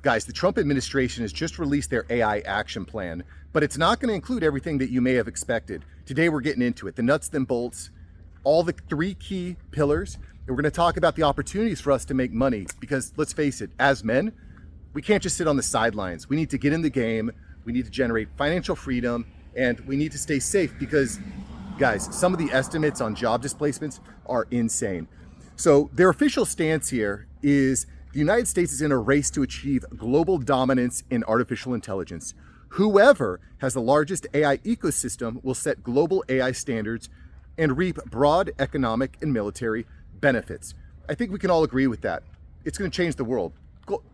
Guys, the Trump administration has just released their AI action plan, but it's not going to include everything that you may have expected. Today, we're getting into it, the nuts and bolts, all the three key pillars. And we're going to talk about the opportunities for us to make money because let's face it, as men, we can't just sit on the sidelines. We need to get in the game. We need to generate financial freedom and we need to stay safe because, guys, some of the estimates on job displacements are insane. So their official stance here is the United States is in a race to achieve global dominance in artificial intelligence. Whoever has the largest AI ecosystem will set global AI standards and reap broad economic and military benefits. I think we can all agree with that. It's going to change the world.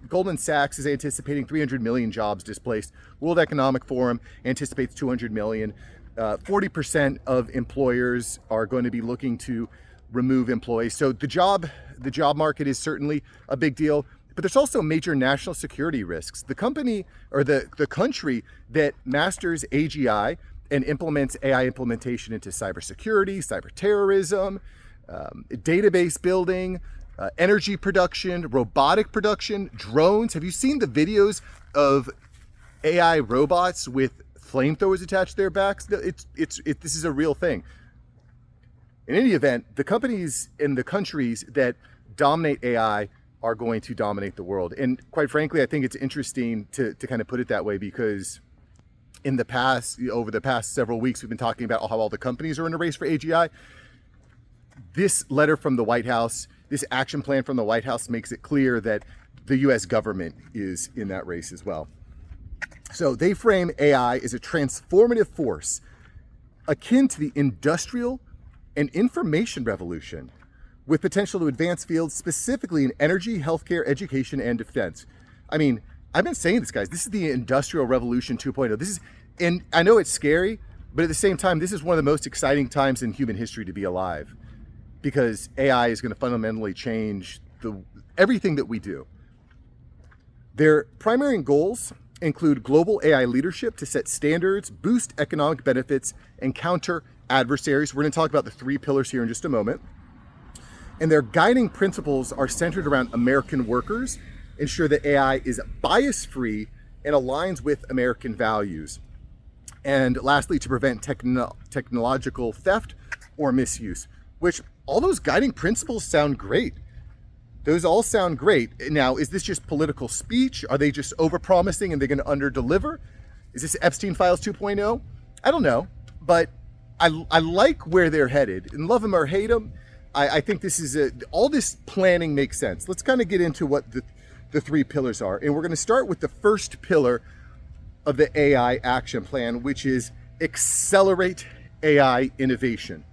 Goldman Sachs is anticipating 300 million jobs displaced. World Economic Forum anticipates 200 million. 40% of employers are going to be looking to remove employees. So the job market is certainly a big deal, but there's also major national security risks. The company or the country that masters AGI and implements AI implementation into cybersecurity, cyber terrorism, database building, energy production, robotic production, drones. Have you seen the videos of AI robots with flamethrowers attached to their backs? This is a real thing. In any event, the companies and the countries that dominate AI are going to dominate the world. And quite frankly, I think it's interesting to kind of put it that way because over the past several weeks, we've been talking about how all the companies are in a race for AGI. This letter from the White House, this action plan from the White House makes it clear that the US government is in that race as well. So they frame AI as a transformative force akin to the industrial and information revolution with potential to advance fields specifically in energy, healthcare, education, and defense. I mean, I've been saying this, guys, this is the Industrial Revolution 2.0. And I know it's scary, but at the same time, this is one of the most exciting times in human history to be alive because AI is going to fundamentally change everything that we do. Their primary goals include global AI leadership to set standards, boost economic benefits, and counter adversaries. We're going to talk about the three pillars here in just a moment. And their guiding principles are centered around American workers, ensure that AI is bias-free and aligns with American values. And lastly, to prevent technological theft or misuse, which all those guiding principles sound great. Those all sound great. Now, is this just political speech? Are they just over-promising and they're going to under-deliver? Is this Epstein Files 2.0? I don't know, but I like where they're headed. And love them or hate them, I think this is all this planning makes sense. Let's kind of get into what the three pillars are. And we're going to start with the first pillar of the AI action plan, which is accelerate AI innovation.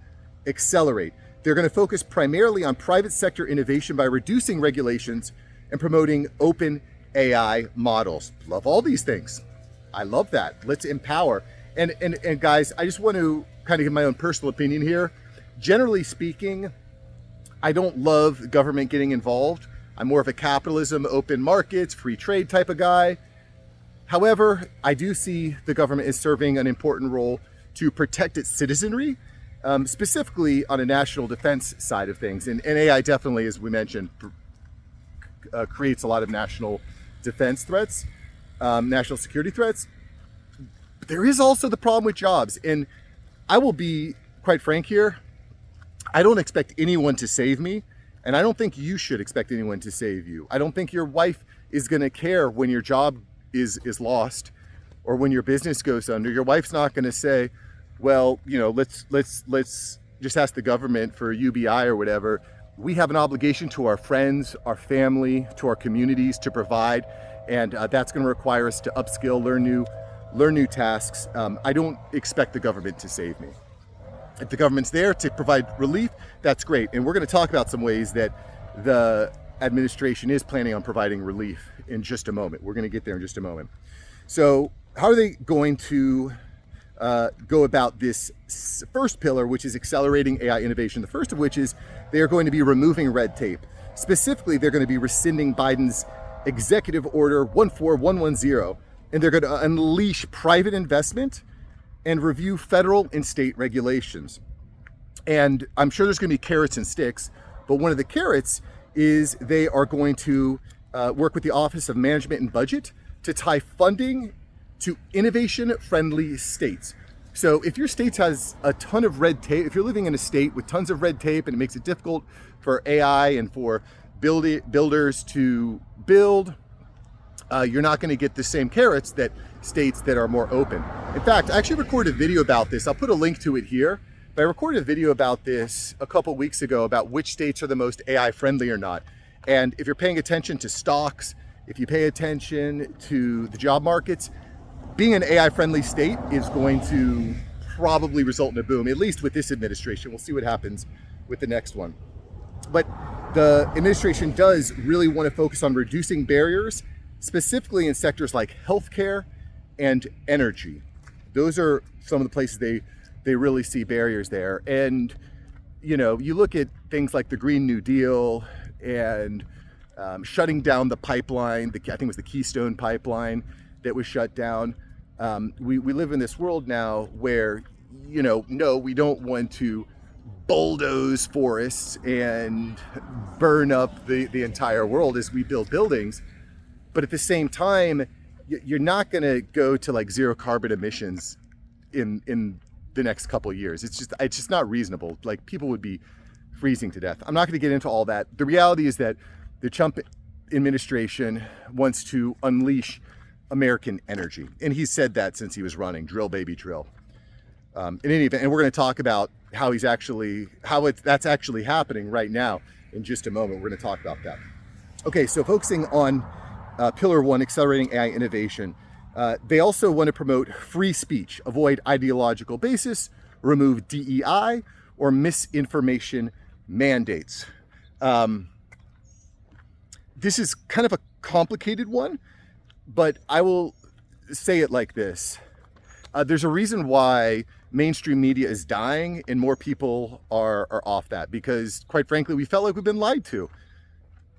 Accelerate. They're going to focus primarily on private sector innovation by reducing regulations and promoting open AI models. Love all these things. I love that. Let's empower. And guys, I just want to kind of give my own personal opinion here. Generally speaking, I don't love government getting involved. I'm more of a capitalism, open markets, free trade type of guy. However, I do see the government is serving an important role to protect its citizenry, specifically on a national defense side of things. And AI definitely, as we mentioned, creates a lot of national defense threats, national security threats. But there is also the problem with jobs. And I will be quite frank here. I don't expect anyone to save me. And I don't think you should expect anyone to save you. I don't think your wife is going to care when your job is lost or when your business goes under. Your wife's not going to say, well, let's just ask the government for UBI or whatever. We have an obligation to our friends, our family, to our communities to provide, and that's going to require us to upskill, learn new tasks. I don't expect the government to save me. If the government's there to provide relief, that's great. And we're going to talk about some ways that the administration is planning on providing relief in just a moment. We're going to get there in just a moment. So how are they going to go about this first pillar, which is accelerating AI innovation? The first of which is they are going to be removing red tape. Specifically, they're going to be rescinding Biden's Executive Order 14110, and they're going to unleash private investment and review federal and state regulations. And I'm sure there's going to be carrots and sticks, but one of the carrots is they are going to work with the Office of Management and Budget to tie funding to innovation-friendly states. So if your state has a ton of red tape, if you're living in a state with tons of red tape and it makes it difficult for AI and for builders to build, you're not going to get the same carrots that states that are more open. In fact, I actually recorded a video about this. I'll put a link to it here. But I recorded a video about this a couple weeks ago about which states are the most AI friendly or not. And if you're paying attention to stocks, if you pay attention to the job markets, being an AI friendly state is going to probably result in a boom, at least with this administration. We'll see what happens with the next one. But the administration does really want to focus on reducing barriers, specifically in sectors like healthcare and energy. Those are some of the places they really see barriers there. And, you know, you look at things like the Green New Deal and shutting down the pipeline, I think it was the Keystone pipeline that was shut down. We live in this world now where, you know, no, we don't want to bulldoze forests and burn up the entire world as we build buildings. But at the same time, you're not going to go to like zero carbon emissions in the next couple of years. It's just not reasonable. Like, people would be freezing to death. I'm not going to get into all that. The reality is that the Trump administration wants to unleash American energy, and he's said that since he was running. Drill, baby, drill. In any event, and we're going to talk about how that's actually happening right now in just a moment. We're going to talk about that. Okay, so focusing on Pillar 1, accelerating AI innovation. They also want to promote free speech, avoid ideological basis, remove DEI, or misinformation mandates. This is kind of a complicated one, but I will say it like this. There's a reason why mainstream media is dying and more people are off that, because quite frankly, we felt like we've been lied to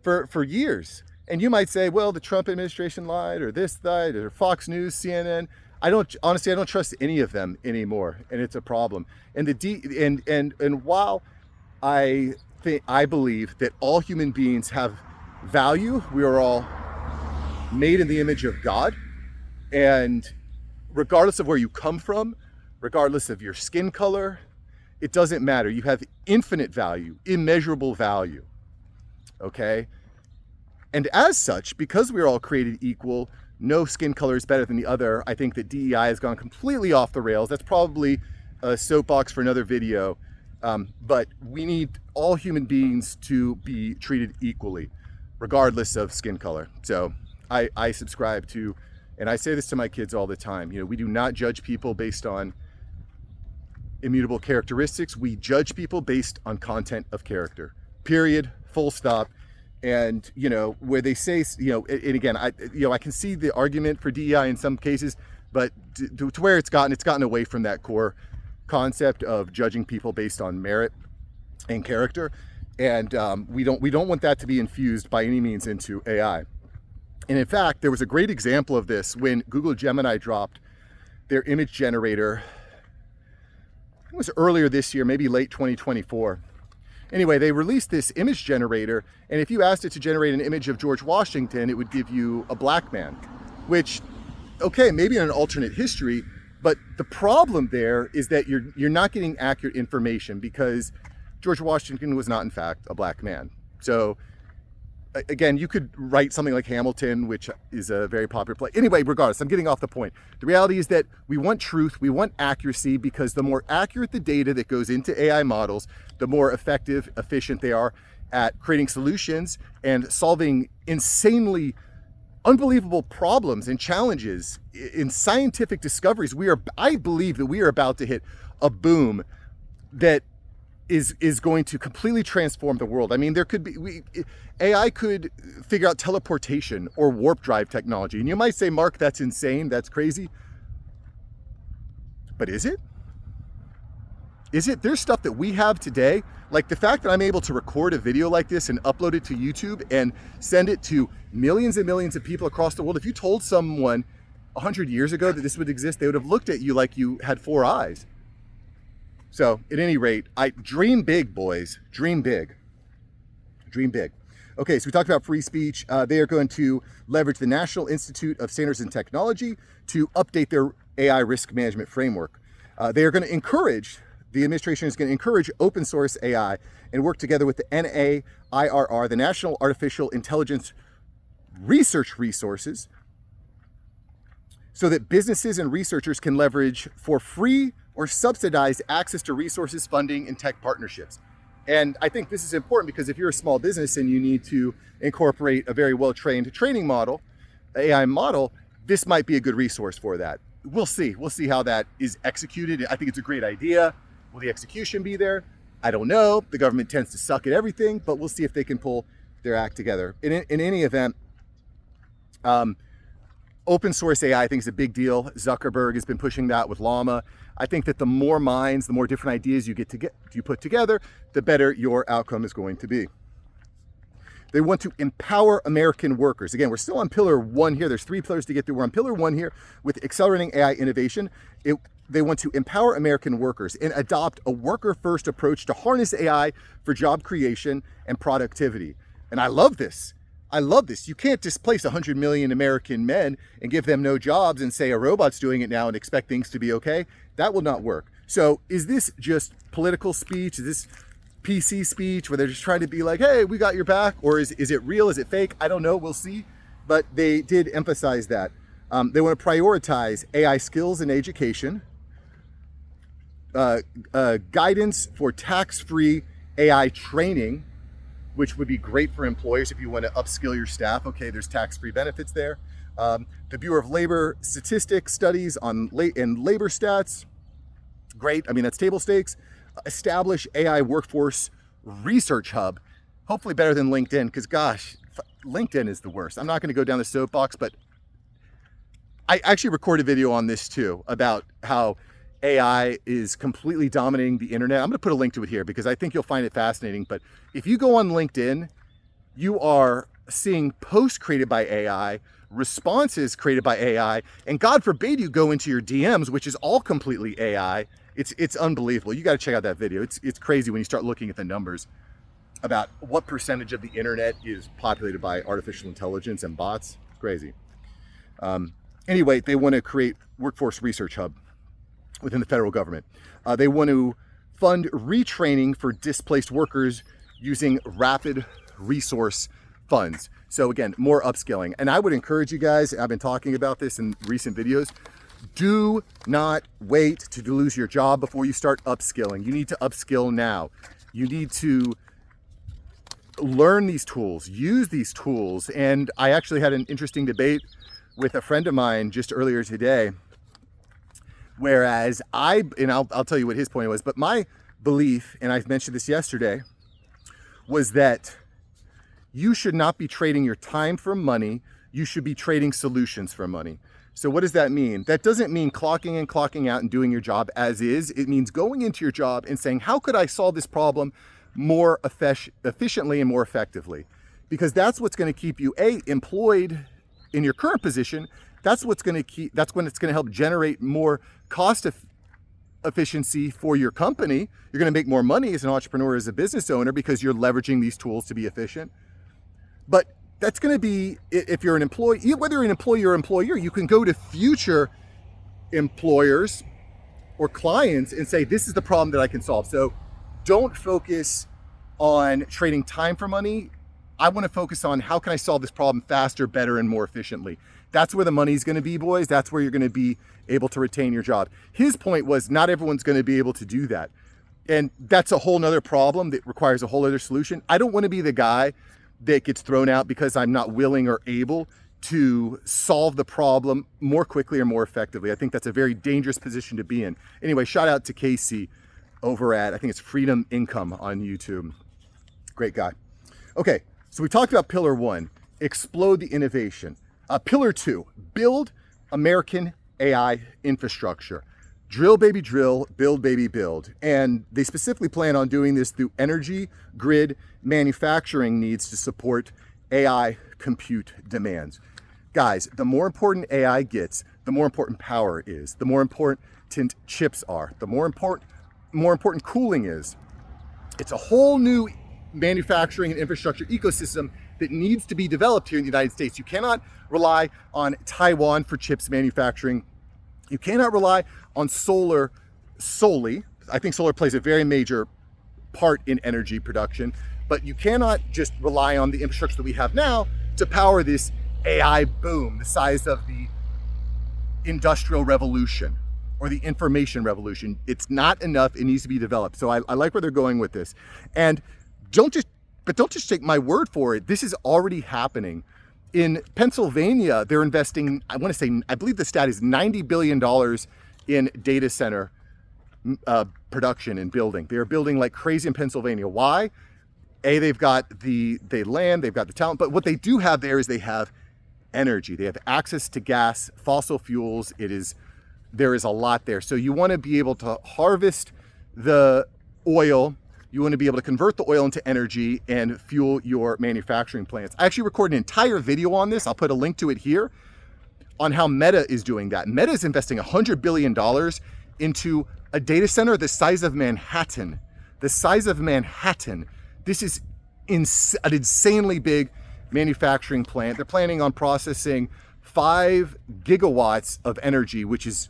for years. And you might say, well, the Trump administration lied, or this lied, or Fox News, CNN. I don't trust any of them anymore, and it's a problem. And while I believe that all human beings have value, we are all made in the image of God, and regardless of where you come from, regardless of your skin color, it doesn't matter. You have infinite value, immeasurable value. Okay? And as such, because we're all created equal, no skin color is better than the other, I think that DEI has gone completely off the rails. That's probably a soapbox for another video. But we need all human beings to be treated equally, regardless of skin color. So I subscribe to, and I say this to my kids all the time, you know, we do not judge people based on immutable characteristics. We judge people based on content of character, period, full stop. And, you know, where they say, you know, and again, I can see the argument for DEI in some cases, but to where it's gotten away from that core concept of judging people based on merit and character. And we don't want that to be infused by any means into AI. And in fact, there was a great example of this when Google Gemini dropped their image generator. It was earlier this year, maybe late 2024. Anyway, they released this image generator, and if you asked it to generate an image of George Washington, it would give you a black man, which, okay, maybe in an alternate history, but the problem there is that you're not getting accurate information, because George Washington was not, in fact, a black man. So again, you could write something like Hamilton, which is a very popular play. Anyway, regardless, I'm getting off the point. The reality is that we want truth, we want accuracy, because the more accurate the data that goes into AI models, the more effective, efficient they are at creating solutions and solving insanely unbelievable problems and challenges in scientific discoveries. I believe that we are about to hit a boom that is going to completely transform the world. I mean, AI could figure out teleportation or warp drive technology. And you might say, Mark, that's insane, that's crazy. But is it? Is it? There's stuff that we have today, like the fact that I'm able to record a video like this and upload it to YouTube and send it to millions and millions of people across the world. If you told someone 100 years ago that this would exist, they would have looked at you like you had 4 eyes. So at any rate, I dream big, boys. Dream big. Dream big. Okay, so we talked about free speech. They are going to leverage the National Institute of Standards and Technology to update their AI risk management framework. They are going to encourage, the administration is going to encourage open source AI and work together with the NAIRR, the National Artificial Intelligence Research Resources, so that businesses and researchers can leverage for free or subsidized access to resources, funding, and tech partnerships. And I think this is important because if you're a small business and you need to incorporate a very well-trained training model, AI model, this might be a good resource for that. We'll see. We'll see how that is executed. I think it's a great idea. Will the execution be there? I don't know. The government tends to suck at everything, but we'll see if they can pull their act together. In any event, open source AI, I think, is a big deal. Zuckerberg has been pushing that with Llama. I think that the more minds, the more different ideas you put together, the better your outcome is going to be. They want to empower American workers. Again, we're still on pillar 1 here. There's 3 pillars to get through. We're on pillar 1 here with accelerating AI innovation. They want to empower American workers and adopt a worker-first approach to harness AI for job creation and productivity. And I love this. I love this. You can't displace 100 million American men and give them no jobs and say a robot's doing it now and expect things to be okay. That will not work. So is this just political speech? Is this PC speech where they're just trying to be like, hey, we got your back? Or is it real? Is it fake? I don't know. We'll see. But they did emphasize that. They want to prioritize AI skills and education, guidance for tax-free AI training, which would be great for employers if you want to upskill your staff. Okay, there's tax-free benefits there. The Bureau of Labor Statistics studies on labor stats. Great. I mean, that's table stakes. Establish AI workforce research hub. Hopefully better than LinkedIn, because gosh, LinkedIn is the worst. I'm not going to go down the soapbox, but I actually recorded a video on this too about how AI is completely dominating the internet. I'm going to put a link to it here because I think you'll find it fascinating. But if you go on LinkedIn, you are seeing posts created by AI, responses created by AI, and God forbid you go into your DMs, which is all completely AI. It's unbelievable. You got to check out that video. It's crazy when you start looking at the numbers about what percentage of the internet is populated by artificial intelligence and bots. Crazy. Anyway, they want to create workforce research hub within the federal government. They want to fund retraining for displaced workers using rapid resource funds. So again, more upskilling. And I would encourage you guys, I've been talking about this in recent videos, do not wait to lose your job before you start upskilling. You need to upskill now. You need to learn these tools, use these tools. And I actually had an interesting debate with a friend of mine just earlier today, whereas I'll tell you what his point was, but my belief, and I mentioned this yesterday, was that you should not be trading your time for money. You should be trading solutions for money. So what does that mean? That doesn't mean clocking in, clocking out and doing your job as is. It means going into your job and saying, how could I solve this problem more efficiently and more effectively? Because that's what's going to keep you employed in your current position. That's when it's going to help generate more cost efficiency for your company. You're going to make more money as an entrepreneur, as a business owner, because you're leveraging these tools to be efficient. But that's going to be, if you're an employee, whether you're an employee or employer, you can go to future employers or clients and say, this is the problem that I can solve. So don't focus on trading time for money. I want to focus on how can I solve this problem faster, better, and more efficiently. That's where the money's going to be, boys. That's where you're going to be able to retain your job. His point was not everyone's going to be able to do that. And that's a whole nother problem that requires a whole other solution. I don't want to be the guy that gets thrown out because I'm not willing or able to solve the problem more quickly or more effectively. I think that's a very dangerous position to be in. Anyway, shout out to Casey over at, I think it's Freedom Income on YouTube. Great guy. Okay, so we talked about pillar 1, explode the innovation. Pillar 2, build American AI infrastructure. Drill, baby, drill, build, baby, build. And they specifically plan on doing this through energy, grid, manufacturing needs to support AI compute demands. Guys, the more important AI gets, the more important power is, the more important chips are, the more important cooling is. It's a whole new manufacturing and infrastructure ecosystem that needs to be developed here in the United States. You cannot rely on Taiwan for chips manufacturing. You cannot rely on solar solely. I think solar plays a very major part in energy production, but you cannot just rely on the infrastructure that we have now to power this AI boom, the size of the industrial revolution or the information revolution. It's not enough. It needs to be developed. So I like where they're going with this. And don't just take my word for it. This is already happening. In Pennsylvania, they're investing, I believe the stat is $90 billion in data center production and building. They are building like crazy in Pennsylvania. Why? They've got the land, they've got the talent, but what they do have there is they have energy. They have access to gas, fossil fuels. There is a lot there. So you want to be able to harvest the oil. You want to be able to convert the oil into energy and fuel your manufacturing plants. I actually recorded an entire video on this. I'll put a link to it here on how Meta is doing that. Meta is investing $100 billion into a data center the size of Manhattan. The size of Manhattan. This is an insanely big manufacturing plant. They're planning on processing 5 gigawatts of energy, which is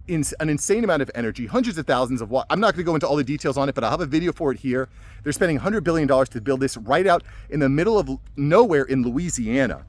an insane amount of energy, hundreds of thousands of watts. I'm not going to go into all the details on it, but I'll have a video for it here. They're spending $100 billion to build this right out in the middle of nowhere in Louisiana.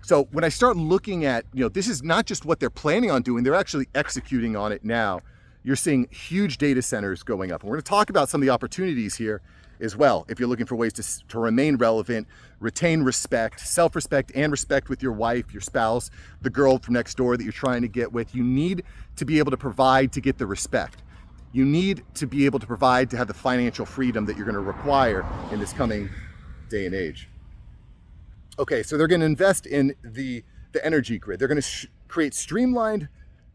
So when I start looking at, this is not just what they're planning on doing, they're actually executing on it now. You're seeing huge data centers going up. And we're going to talk about some of the opportunities here as well. If you're looking for ways to remain relevant, retain respect, self-respect, and respect with your wife, your spouse, the girl from next door that you're trying to get with, you need to be able to provide to get the respect. You need to be able to provide to have the financial freedom that you're going to require in this coming day and age. Okay, so they're going to invest in the energy grid. They're going to create streamlined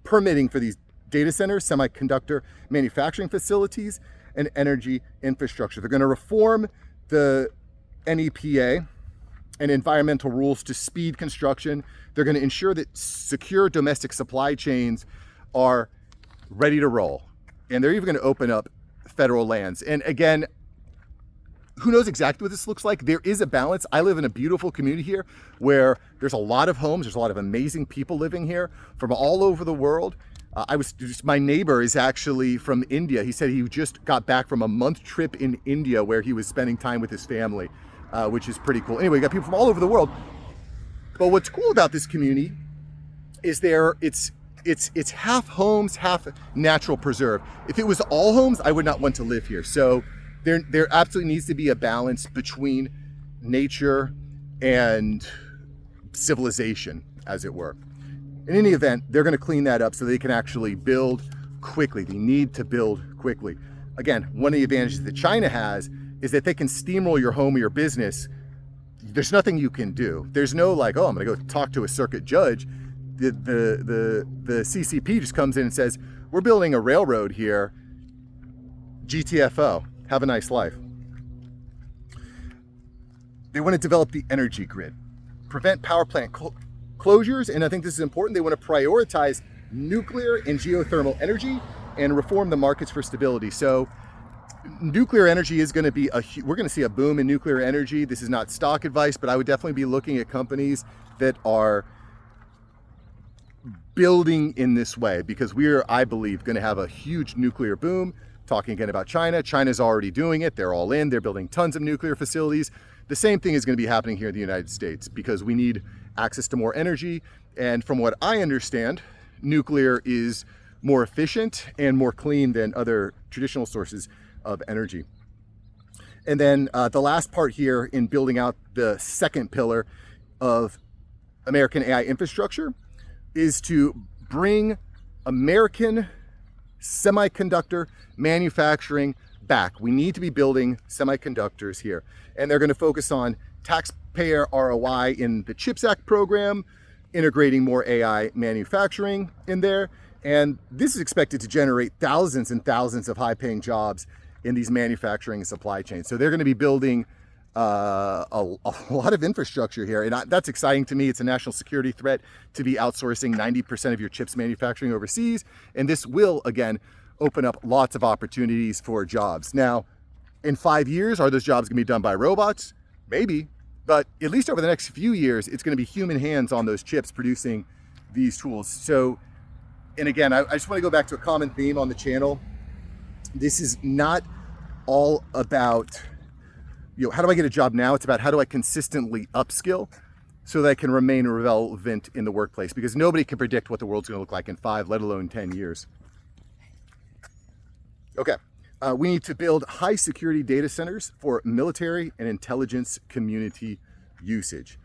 permitting for these data centers, semiconductor manufacturing facilities, and energy infrastructure. They're going to reform the NEPA and environmental rules to speed construction. They're going to ensure that secure domestic supply chains are ready to roll. And they're even going to open up federal lands. And again, who knows exactly what this looks like? There is a balance. I live in a beautiful community here where there's a lot of homes. There's a lot of amazing people living here from all over the world. My neighbor is actually from India. He said he just got back from a month trip in India where he was spending time with his family, which is pretty cool. Anyway, you got people from all over the world. But what's cool about this community is it's half homes, half natural preserve. If it was all homes, I would not want to live here. So there absolutely needs to be a balance between nature and civilization, as it were. In any event, they're going to clean that up so they can actually build quickly. They need to build quickly. Again, one of the advantages that China has is that they can steamroll your home or your business. There's nothing you can do. There's no I'm going to go talk to a circuit judge. The CCP just comes in and says, we're building a railroad here. GTFO. Have a nice life. They want to develop the energy grid, prevent power plant closures, and I think this is important. They want to prioritize nuclear and geothermal energy and reform the markets for stability. So nuclear energy is going to be we're going to see a boom in nuclear energy. This is not stock advice, but I would definitely be looking at companies that are building in this way, because we're, I believe, going to have a huge nuclear boom. Talking again about China. China's already doing it. They're all in. They're building tons of nuclear facilities. The same thing is going to be happening here in the United States because we need access to more energy. And from what I understand, nuclear is more efficient and more clean than other traditional sources of energy. And then the last part here in building out the second pillar of American AI infrastructure is to bring American semiconductor manufacturing back. We need to be building semiconductors here. And they're going to focus on taxpayer ROI in the CHIPS Act program, integrating more AI manufacturing in there. And this is expected to generate thousands and thousands of high-paying jobs in these manufacturing and supply chains. So they're going to be building a lot of infrastructure here. And that's exciting to me. It's a national security threat to be outsourcing 90% of your chips manufacturing overseas. And this will, again, open up lots of opportunities for jobs. Now, in 5 years, are those jobs going to be done by robots? Maybe. But at least over the next few years, it's going to be human hands on those chips producing these tools. So, and again, I just want to go back to a common theme on the channel. This is not all about, how do I get a job now? It's about how do I consistently upskill so that I can remain relevant in the workplace, because nobody can predict what the world's going to look like in 5, let alone 10 years. Okay. We need to build high security data centers for military and intelligence community usage.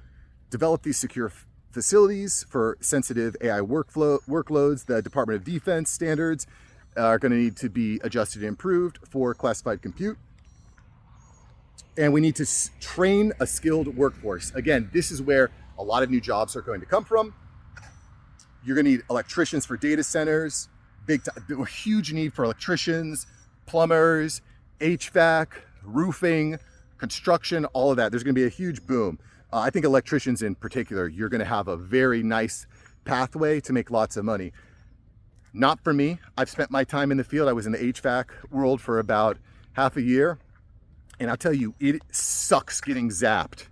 Develop these secure facilities for sensitive AI workloads. The Department of Defense standards are going to need to be adjusted and improved for classified compute. And we need to train a skilled workforce. Again, this is where a lot of new jobs are going to come from. You're going to need electricians for data centers, huge need for electricians, plumbers, HVAC, roofing, construction, all of that. There's going to be a huge boom. I think electricians in particular, you're going to have a very nice pathway to make lots of money. Not for me. I've spent my time in the field. I was in the HVAC world for about half a year. And I'll tell you, it sucks getting zapped.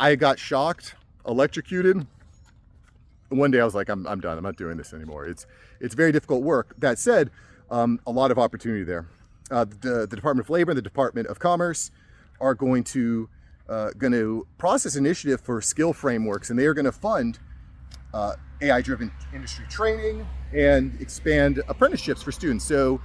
I got shocked, electrocuted. One day I was like, I'm done. I'm not doing this anymore. It's very difficult work. That said, a lot of opportunity there. The Department of Labor and the Department of Commerce are going to process initiative for skill frameworks, and they are going to fund AI-driven industry training and expand apprenticeships for students. So,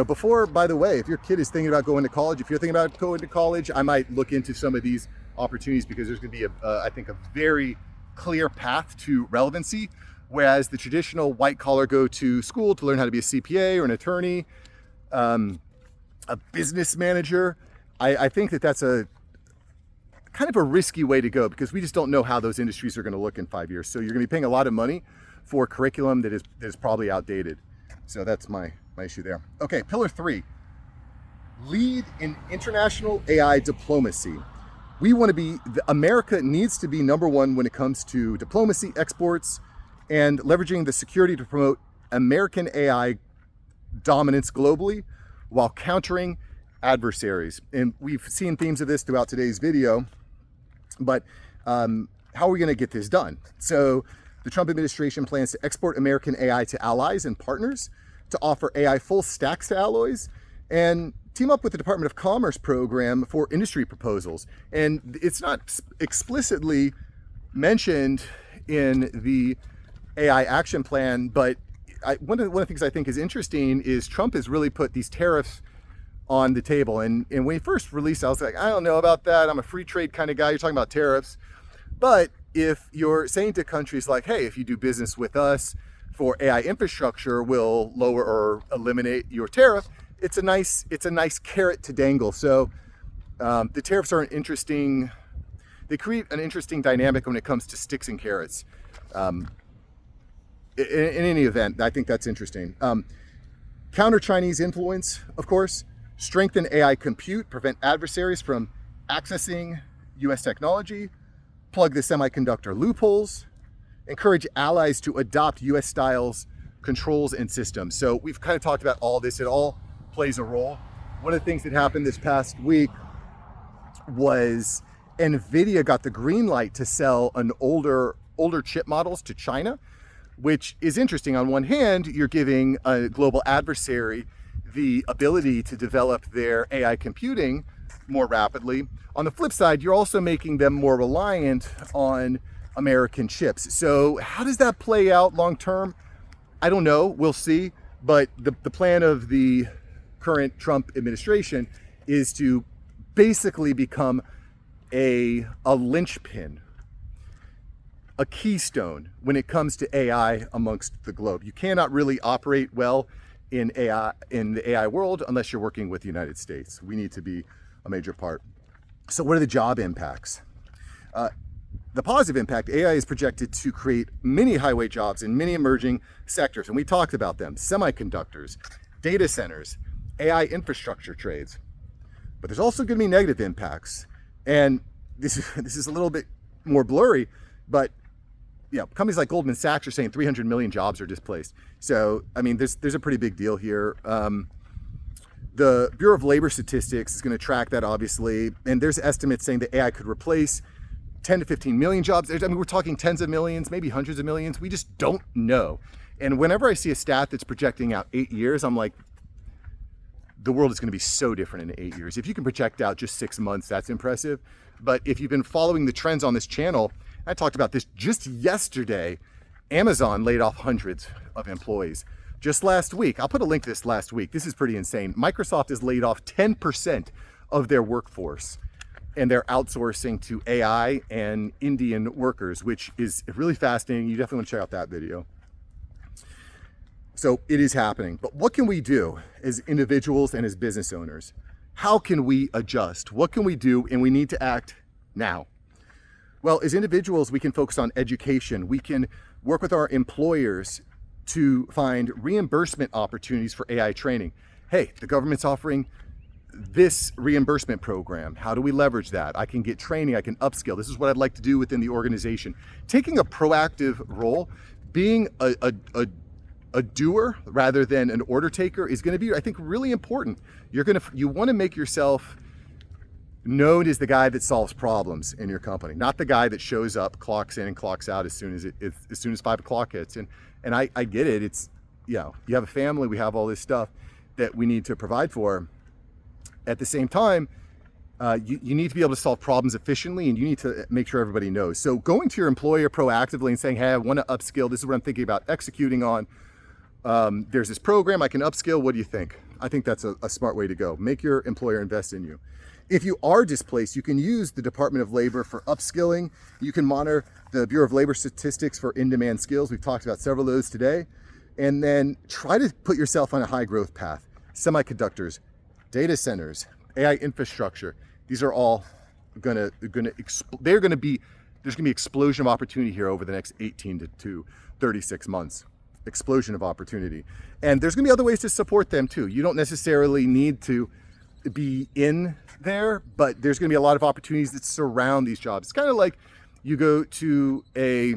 before, by the way, if your kid is thinking about going to college, if you're thinking about going to college, I might look into some of these opportunities, because there's going to be, I think, a very clear path to relevancy. Whereas the traditional white collar go to school to learn how to be a CPA or an attorney, a business manager, I think that's a kind of a risky way to go, because we just don't know how those industries are going to look in 5 years. So you're going to be paying a lot of money for curriculum that is probably outdated. So that's my issue there. Okay, pillar 3, lead in international AI diplomacy. We want to be, America needs to be number one when it comes to diplomacy, exports, and leveraging the security to promote American AI dominance globally while countering adversaries. And we've seen themes of this throughout today's video, but how are we going to get this done? So the Trump administration plans to export American AI to allies and partners, to offer AI full stacks to alloys, and team up with the Department of Commerce program for industry proposals. And it's not explicitly mentioned in the AI action plan, but one of the things I think is interesting is Trump has really put these tariffs on the table. And when he first released, I was like, I don't know about that. I'm a free trade kind of guy. You're talking about tariffs. But if you're saying to countries like, hey, if you do business with us for AI infrastructure, we'll lower or eliminate your tariff, it's a nice carrot to dangle. So the tariffs are they create an interesting dynamic when it comes to sticks and carrots. In any event, I think that's interesting. Counter Chinese influence, of course, strengthen AI compute, prevent adversaries from accessing US technology, plug the semiconductor loopholes, encourage allies to adopt US styles, controls, and systems. So we've kind of talked about all this. It all plays a role. One of the things that happened this past week was NVIDIA got the green light to sell an older chip models to China, which is interesting. On one hand, you're giving a global adversary the ability to develop their AI computing more rapidly. On the flip side, you're also making them more reliant on American chips. So how does that play out long term? I don't know. We'll see. But the plan of the current Trump administration is to basically become a linchpin, a keystone when it comes to AI amongst the globe. You cannot really operate well in the AI world unless you're working with the United States. We need to be a major part. So what are the job impacts? The positive impact, AI is projected to create many highway jobs in many emerging sectors, and we talked about them: semiconductors, data centers, AI infrastructure trades. But there's also going to be negative impacts, and this is a little bit more blurry, but companies like Goldman Sachs are saying 300 million jobs are displaced. So, I mean, there's a pretty big deal here. The Bureau of Labor Statistics is going to track that, obviously, and there's estimates saying that AI could replace 10 to 15 million jobs. I mean, we're talking tens of millions, maybe hundreds of millions. We just don't know. And whenever I see a stat that's projecting out 8 years, I'm like, the world is going to be so different in 8 years. If you can project out just 6 months, that's impressive. But if you've been following the trends on this channel, I talked about this just yesterday, Amazon laid off hundreds of employees. Just last week, I'll put a link to this last week. This is pretty insane. Microsoft has laid off 10% of their workforce, and they're outsourcing to AI and Indian workers, which is really fascinating. You definitely want to check out that video. So it is happening. But what can we do as individuals and as business owners? How can we adjust? What can we do? And we need to act now. Well, as individuals, we can focus on education. We can work with our employers to find reimbursement opportunities for AI training. Hey, the government's offering this reimbursement program. How do we leverage that? I can get training, I can upskill. This is what I'd like to do within the organization. Taking a proactive role, being a doer rather than an order taker is going to be, I think, really important. You want to make yourself known as the guy that solves problems in your company, not the guy that shows up, clocks in and clocks out as soon as 5 o'clock hits. And I get it. It's, you have a family, we have all this stuff that we need to provide for. At the same time, you need to be able to solve problems efficiently, and you need to make sure everybody knows. So going to your employer proactively and saying, hey, I want to upskill. This is what I'm thinking about executing on. There's this program I can upskill. What do you think? I think that's a smart way to go. Make your employer invest in you. If you are displaced, you can use the Department of Labor for upskilling. You can monitor the Bureau of Labor Statistics for in-demand skills. We've talked about several of those today. And then try to put yourself on a high growth path. Semiconductors, data centers, AI infrastructure. These are all there's going to be explosion of opportunity here over the next 18 to 36 months. Explosion of opportunity. And there's going to be other ways to support them too. You don't necessarily need to be in there, but there's going to be a lot of opportunities that surround these jobs. It's kind of like you go to a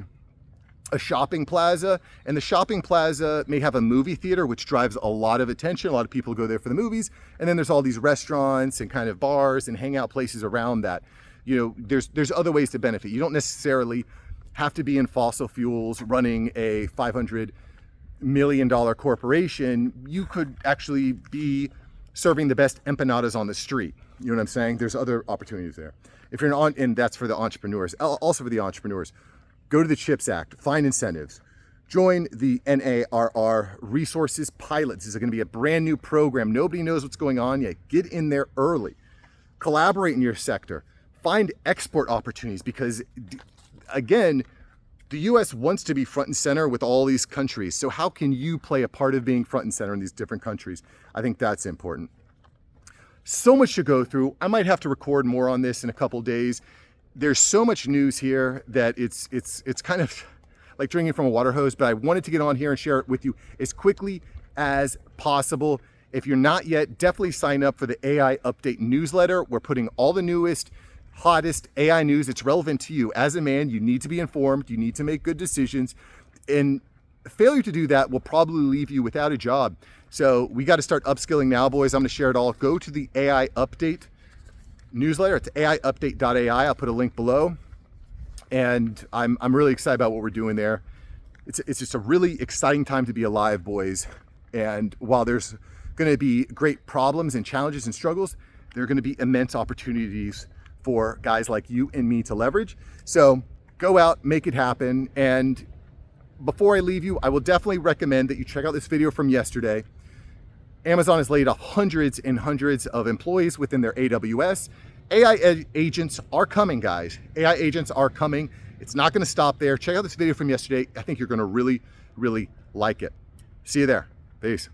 shopping plaza, and the shopping plaza may have a movie theater, which drives a lot of attention. A lot of people go there for the movies. And then there's all these restaurants and kind of bars and hangout places around that. There's other ways to benefit. You don't necessarily have to be in fossil fuels running a $500 million corporation. You could actually be serving the best empanadas on the street. You know what I'm saying? There's other opportunities there. If you're and that's for the entrepreneurs. Also for the entrepreneurs, go to the CHIPS Act, find incentives, join the NARR Resources Pilots. This is going to be a brand new program. Nobody knows what's going on yet. Get in there early. Collaborate in your sector. Find export opportunities, because again, the US wants to be front and center with all these countries. So how can you play a part of being front and center in these different countries? I think that's important. So much to go through. I might have to record more on this in a couple days. There's so much news here that it's kind of like drinking from a water hose, but I wanted to get on here and share it with you as quickly as possible. If you're not yet, definitely sign up for the AI Update newsletter. We're putting all the newest, hottest AI news that's relevant to you. As a man, you need to be informed. You need to make good decisions. And failure to do that will probably leave you without a job. So we got to start upskilling now, boys. I'm going to share it all. Go to the AI Update newsletter. It's aiupdate.ai. I'll put a link below. And I'm really excited about what we're doing there. It's just a really exciting time to be alive, boys. And while there's going to be great problems and challenges and struggles, there are going to be immense opportunities for guys like you and me to leverage. So go out, make it happen. And before I leave you, I will definitely recommend that you check out this video from yesterday. Amazon has laid off hundreds and hundreds of employees within their AWS. AI agents are coming, guys. AI agents are coming. It's not going to stop there. Check out this video from yesterday. I think you're going to really, really like it. See you there. Peace.